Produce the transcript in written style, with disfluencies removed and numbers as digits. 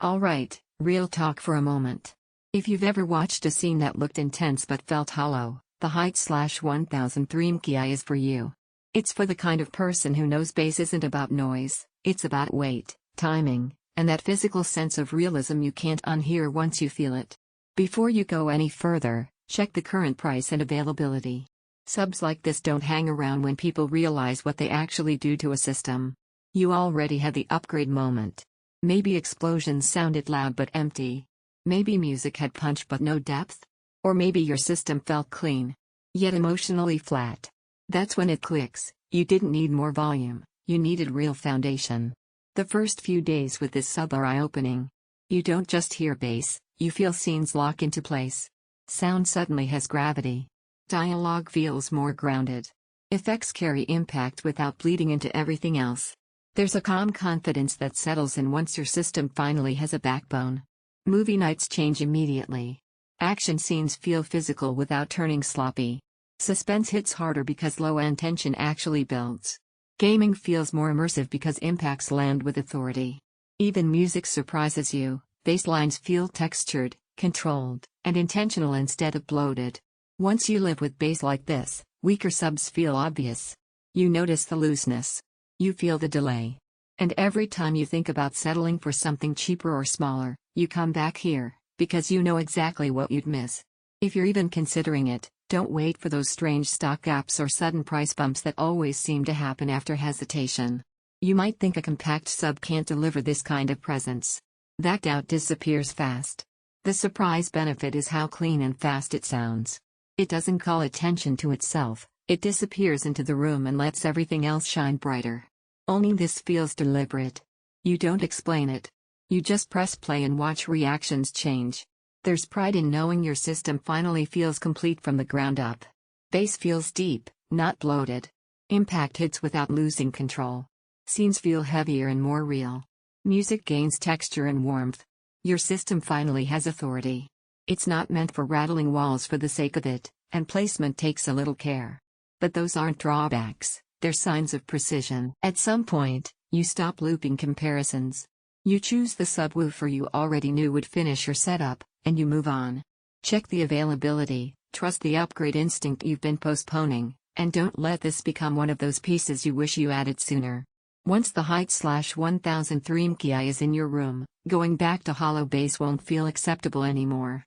Alright, real talk for a moment. If you've ever watched a scene that looked intense but felt hollow, the HT/1003 MKII is for you. It's for the kind of person who knows bass isn't about noise, it's about weight, timing, and that physical sense of realism you can't unhear once you feel it. Before you go any further, check the current price and availability. Subs like this don't hang around when people realize what they actually do to a system. You already had the upgrade moment. Maybe explosions sounded loud but empty. Maybe music had punch but no depth. Or maybe your system felt clean, yet emotionally flat. That's when it clicks. You didn't need more volume, you needed real foundation. The first few days with this sub are eye-opening. You don't just hear bass, you feel scenes lock into place. Sound suddenly has gravity. Dialogue feels more grounded. Effects carry impact without bleeding into everything else. There's a calm confidence that settles in once your system finally has a backbone. Movie nights change immediately. Action scenes feel physical without turning sloppy. Suspense hits harder because low-end tension actually builds. Gaming feels more immersive because impacts land with authority. Even music surprises you. Bass lines feel textured, controlled, and intentional instead of bloated. Once you live with bass like this, weaker subs feel obvious. You notice the looseness. You feel the delay. And every time you think about settling for something cheaper or smaller, you come back here, because you know exactly what you'd miss. If you're even considering it, don't wait for those strange stock gaps or sudden price bumps that always seem to happen after hesitation. You might think a compact sub can't deliver this kind of presence. That doubt disappears fast. The surprise benefit is how clean and fast it sounds. It doesn't call attention to itself, it disappears into the room and lets everything else shine brighter. Owning this feels deliberate. You don't explain it. You just press play and watch reactions change. There's pride in knowing your system finally feels complete from the ground up. Bass feels deep, not bloated. Impact hits without losing control. Scenes feel heavier and more real. Music gains texture and warmth. Your system finally has authority. It's not meant for rattling walls for the sake of it, and placement takes a little care. But those aren't drawbacks, they're signs of precision. At some point, you stop looping comparisons. You choose the subwoofer you already knew would finish your setup, and you move on. Check the availability, trust the upgrade instinct you've been postponing, and don't let this become one of those pieces you wish you added sooner. Once the HT/1003 MKII is in your room, going back to hollow bass won't feel acceptable anymore.